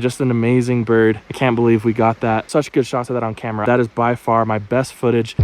Just an amazing bird. I can't believe we got that. Such good shots of that on camera. That is by far my best footage.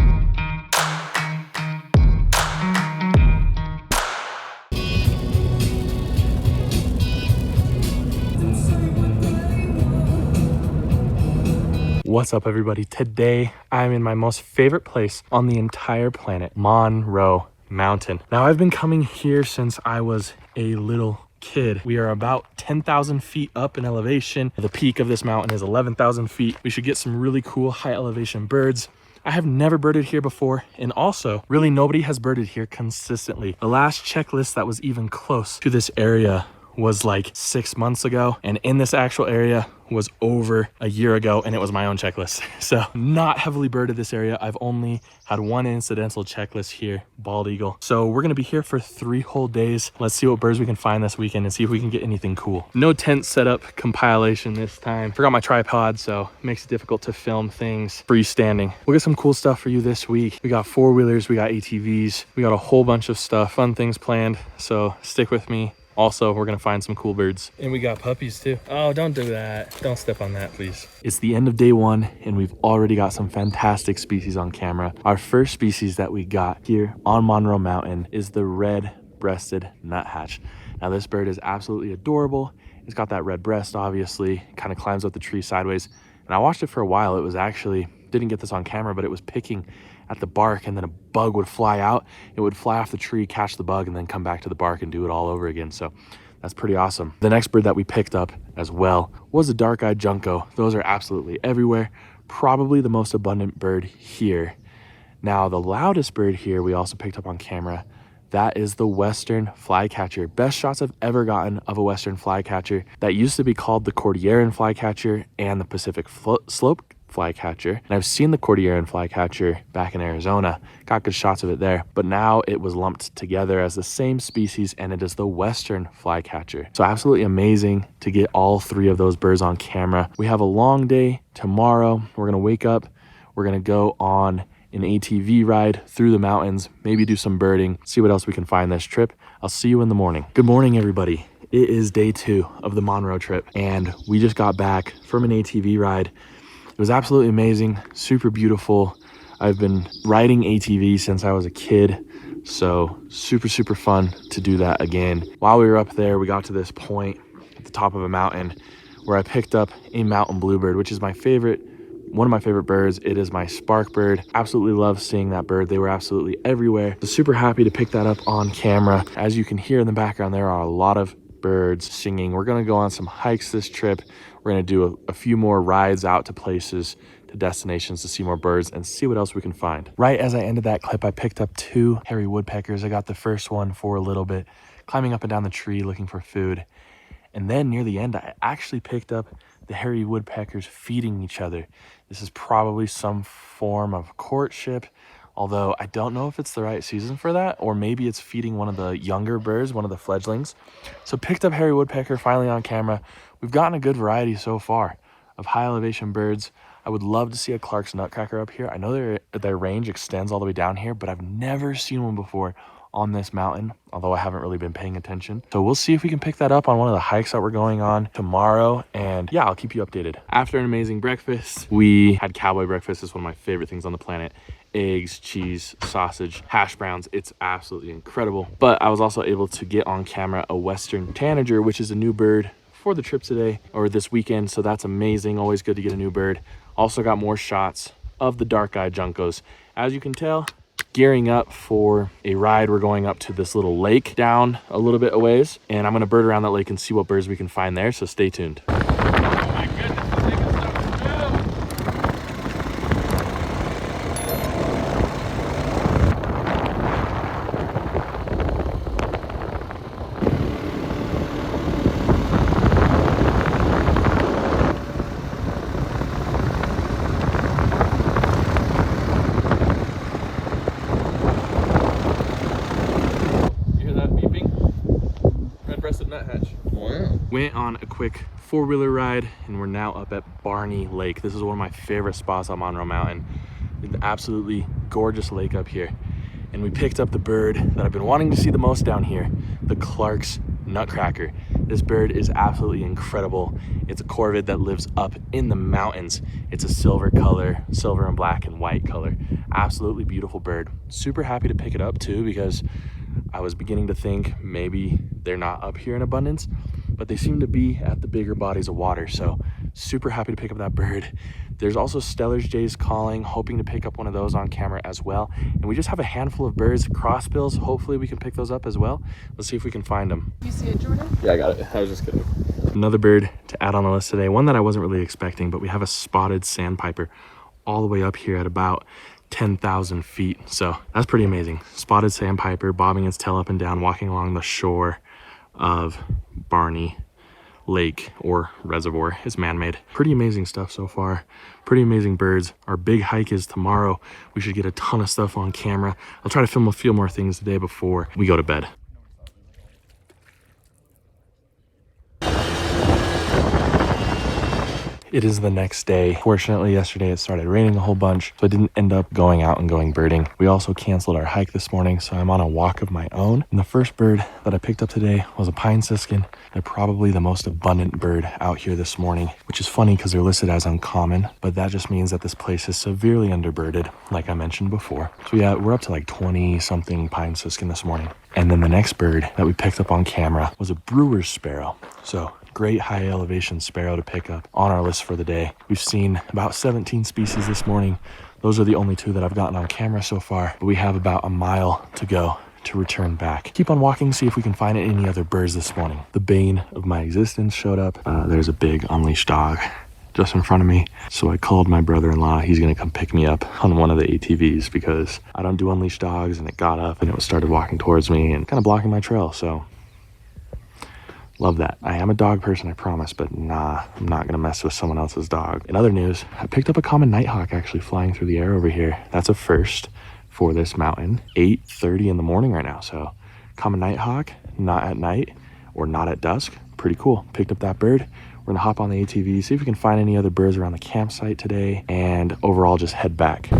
What's up, everybody? Today I'm in my most favorite place on the entire planet, Monroe Mountain. Now, I've been coming here since I was a little kid. We are about 10,000 feet up in elevation. The peak of this mountain is 11,000 feet. We should get some really cool high elevation birds. I have never birded here before, and also really nobody has birded here consistently. The last checklist that was even close to this area was like 6 months ago, and in this actual area was over a year ago, and it was my own checklist. So not heavily birded this area. I've only had one incidental checklist here, bald eagle. So we're gonna be here for 3 whole days. Let's see what birds we can find this weekend and see if we can get anything cool. No tent setup compilation this time. Forgot my tripod, so it makes it difficult to film things freestanding. We'll get some cool stuff for you this week. We got 4-wheelers, we got ATVs, we got a whole bunch of stuff, fun things planned. So stick with me. Also, we're gonna find some cool birds. And we got puppies too. Oh, don't do that. Don't step on that, please. It's the end of day 1, and we've already got some fantastic species on camera. Our first species that we got here on Monroe Mountain is the red-breasted nuthatch. Now, this bird is absolutely adorable. It's got that red breast, obviously. It kind of climbs up the tree sideways. And I watched it for a while. It was actually, didn't get this on camera, but it was picking at the bark, and then a bug would fly out. It would fly off the tree, catch the bug, and then come back to the bark and do it all over again. So that's pretty awesome. The next bird that we picked up as well was a dark-eyed junco. Those are absolutely everywhere. Probably the most abundant bird here. Now, the loudest bird here we also picked up on camera. That is the western flycatcher. Best shots I've ever gotten of a western flycatcher. That used to be called the Cordilleran flycatcher and the Pacific slope flycatcher. And I've seen the Cordilleran flycatcher back in Arizona. Got good shots of it there. But now it was lumped together as the same species, and it is the western flycatcher. So absolutely amazing to get all 3 of those birds on camera. We have a long day tomorrow. We're gonna wake up. We're gonna go on an ATV ride through the mountains, maybe do some birding, see what else we can find this trip. I'll see you in the morning. Good morning, everybody. It is day 2 of the Monroe trip, and we just got back from an ATV ride. It was absolutely amazing, super beautiful. I've been riding ATV since I was a kid, so super fun to do that again. While we were up there, we got to this point at the top of a mountain where I picked up a mountain bluebird, which is my favorite, one of my favorite birds. It is my spark bird. Absolutely love seeing that bird. They were absolutely everywhere. So super happy to pick that up on camera. As you can hear in the background, there are a lot of birds singing. We're gonna go on some hikes this trip. We're gonna do a few more rides out to places, to destinations to see more birds and see what else we can find. Right as I ended that clip, I picked up 2 hairy woodpeckers. I got the first one for a little bit, climbing up and down the tree looking for food. And then near the end, I actually picked up the hairy woodpeckers feeding each other. This is probably some form of courtship, although I don't know if it's the right season for that, or maybe it's feeding one of the younger birds, one of the fledglings. So picked up hairy woodpecker finally on camera. We've gotten a good variety so far of high elevation birds. I would love to see a Clark's nutcracker up here. I know their range extends all the way down here, but I've never seen one before on this mountain, although I haven't really been paying attention. So we'll see if we can pick that up on one of the hikes that we're going on tomorrow. And yeah, I'll keep you updated. After an amazing breakfast, we had cowboy breakfast. It's one of my favorite things on the planet. Eggs, cheese, sausage, hash browns. It's absolutely incredible. But I was also able to get on camera a western tanager, which is a new bird for the trip today or this weekend. So that's amazing. Always good to get a new bird. Also got more shots of the dark-eyed juncos. As you can tell, gearing up for a ride. We're going up to this little lake down a little bit a ways, and I'm gonna bird around that lake and see what birds we can find there, so stay tuned. Oh my goodness, this thing is so cool. Nuthatch. Wow. Went on a quick 4-wheeler ride, and we're now up at Barney Lake. This is one of my favorite spots on Monroe Mountain. It's an absolutely gorgeous lake up here. And we picked up the bird that I've been wanting to see the most down here, the Clark's nutcracker. This bird is absolutely incredible. It's a corvid that lives up in the mountains. It's a silver color, silver and black and white color. Absolutely beautiful bird. Super happy to pick it up too, because I was beginning to think maybe they're not up here in abundance, but they seem to be at the bigger bodies of water. So super happy to pick up that bird. There's also Steller's jays calling, hoping to pick up one of those on camera as well. And we just have a handful of birds, crossbills. Hopefully we can pick those up as well. Let's see if we can find them. You see it, Jordan? Yeah, I got it. I was just kidding. Another bird to add on the list today, one that I wasn't really expecting, but we have a spotted sandpiper all the way up here at about 10,000 feet. So that's pretty amazing. Spotted sandpiper bobbing its tail up and down, walking along the shore of Barney Lake or reservoir. Is man-made. Pretty amazing stuff so far. Pretty amazing birds. Our big hike is tomorrow. We should get a ton of stuff on camera. I'll try to film a few more things today before we go to bed. It is the next day. Fortunately, yesterday it started raining a whole bunch, so I didn't end up going out and going birding. We also canceled our hike this morning, so I'm on a walk of my own. And the first bird that I picked up today was a pine siskin. They're probably the most abundant bird out here this morning, which is funny because they're listed as uncommon, but that just means that this place is severely underbirded, like I mentioned before. So yeah, we're up to like 20 something pine siskin this morning. And then the next bird that we picked up on camera was a brewer's sparrow. So great high elevation sparrow to pick up on our list for the day. We've seen about 17 species this morning. Those are the only two that I've gotten on camera so far, but we have about a mile to go to return back. Keep on walking, see if we can find any other birds this morning. The bane of my existence showed up. There's a big unleashed dog just in front of me. So I called my brother-in-law. He's gonna come pick me up on one of the ATVs because I don't do unleashed dogs, and it got up and it started walking towards me and kind of blocking my trail. So love that. I am a dog person, I promise, but nah, I'm not gonna mess with someone else's dog. In other news, I picked up a common nighthawk actually flying through the air over here. That's a first for this mountain. 8:30 in the morning right now. So common nighthawk, not at night or not at dusk. Pretty cool. Picked up that bird. We're gonna hop on the ATV, see if we can find any other birds around the campsite today, and overall just head back.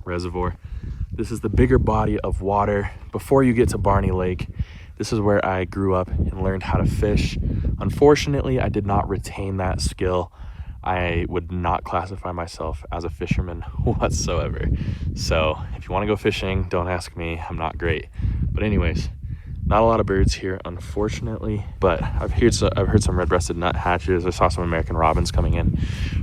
Reservoir. This is the bigger body of water before you get to Barney Lake. This is where I grew up and learned how to fish. Unfortunately, I did not retain that skill. I would not classify myself as a fisherman whatsoever. So if you want to go fishing, don't ask me. I'm not great. But anyways, not a lot of birds here, unfortunately, but I've heard some red-breasted nuthatches. I saw some American robins coming in.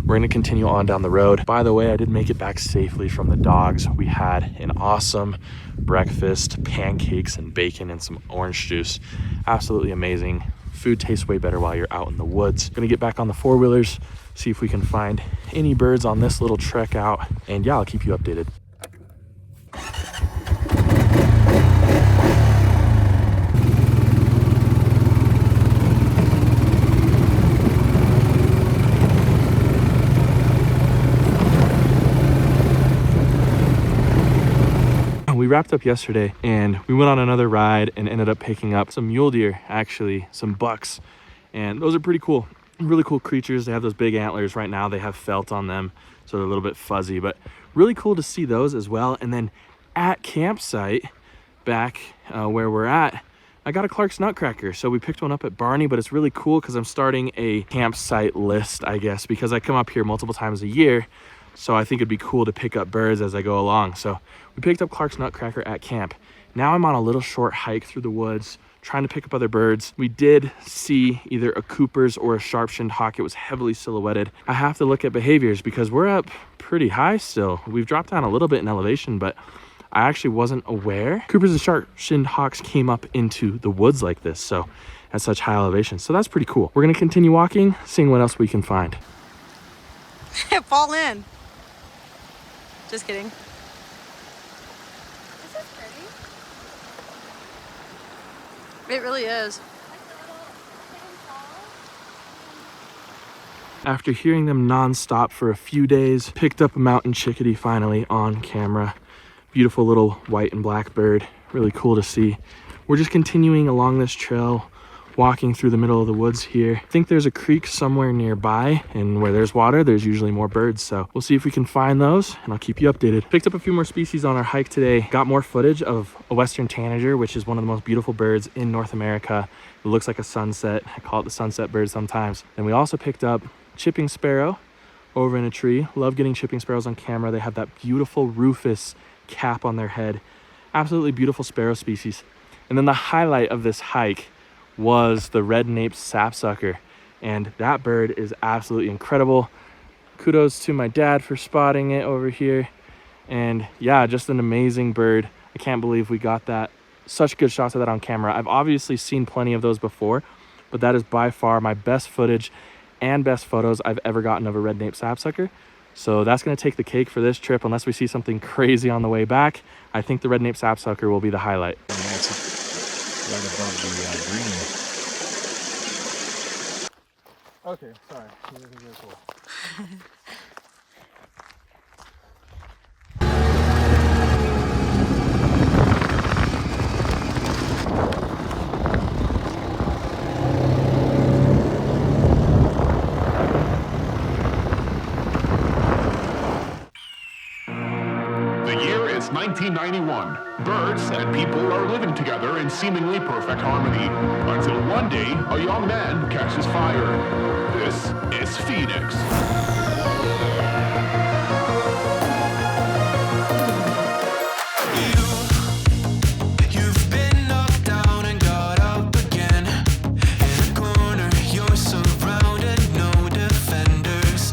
We're gonna continue on down the road. By the way, I did make it back safely from the dogs. We had an awesome breakfast, pancakes and bacon and some orange juice. Absolutely amazing. Food tastes way better while you're out in the woods. Gonna get back on the four-wheelers, see if we can find any birds on this little trek out. And yeah, I'll keep you updated. We wrapped up yesterday and we went on another ride and ended up picking up some mule deer, actually some bucks, and those are pretty cool, really cool creatures. They have those big antlers. Right now they have felt on them, so they're a little bit fuzzy, but really cool to see those as well. And then at campsite back where we're at, I got a Clark's nutcracker. So we picked one up at Barney, but it's really cool because I'm starting a campsite list, I guess, because I come up here multiple times a year. So I think it'd be cool to pick up birds as I go along. So we picked up Clark's nutcracker at camp. Now I'm on a little short hike through the woods, trying to pick up other birds. We did see either a Cooper's or a sharp-shinned hawk. It was heavily silhouetted. I have to look at behaviors because we're up pretty high still. We've dropped down a little bit in elevation, but I actually wasn't aware Cooper's and sharp-shinned hawks came up into the woods like this, so at such high elevation. So that's pretty cool. We're gonna continue walking, seeing what else we can find. Fall in. Just kidding. This is pretty. It really is. After hearing them non-stop for a few days, picked up a mountain chickadee finally on camera. Beautiful little white and black bird. Really cool to see. We're just continuing along this trail, walking through the middle of the woods here. I think there's a creek somewhere nearby, and where there's water, there's usually more birds. So we'll see if we can find those, and I'll keep you updated. Picked up a few more species on our hike today. Got more footage of a western tanager, which is one of the most beautiful birds in North America. It looks like a sunset. I call it the sunset bird sometimes. And we also picked up chipping sparrow over in a tree. Love getting chipping sparrows on camera. They have that beautiful rufous cap on their head. Absolutely beautiful sparrow species. And then the highlight of this hike was the red-naped sapsucker, and that bird is absolutely incredible. Kudos to my dad for spotting it over here. And yeah, just an amazing bird. I can't believe we got that, such good shots of that on camera. I've obviously seen plenty of those before, but that is by far my best footage and best photos I've ever gotten of a red-naped sapsucker. So that's going to take the cake for this trip, unless we see something crazy on the way back. I think the red-naped sapsucker will be the highlight. Right above the green. Okay, sorry. This is really cool. The year is 1991. Birds and people are living together in seemingly perfect harmony. Until one day, a young man catches fire. This is Phoenix. You've been knocked down and got up again. In a corner, you're surrounded, no defenders.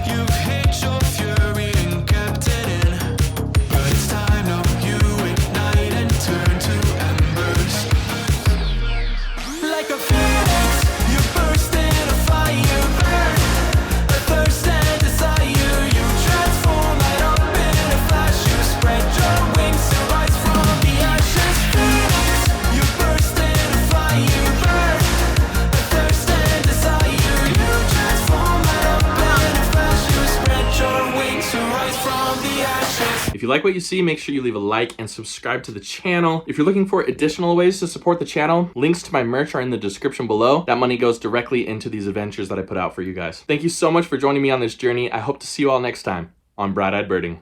You've hid your fury and kept it in. But it's time now, you ignite and turn to embers. Like a phoenix, you burst in a fire burn. A thirst and desire, you transform right up in a flash. You spread your wings and rise from the ashes. Phoenix, you burst in a fire burn. A thirst and desire, you transform right up in a flash. You spread your wings and rise from the ashes. If you like what you see, make sure you leave a like and subscribe to the channel. If you're looking for additional ways to support the channel, links to my merch are in the description below. That money goes directly into these adventures that I put out for you guys. Thank you so much for joining me on this journey. I hope to see you all next time on Bright Eyed Birding.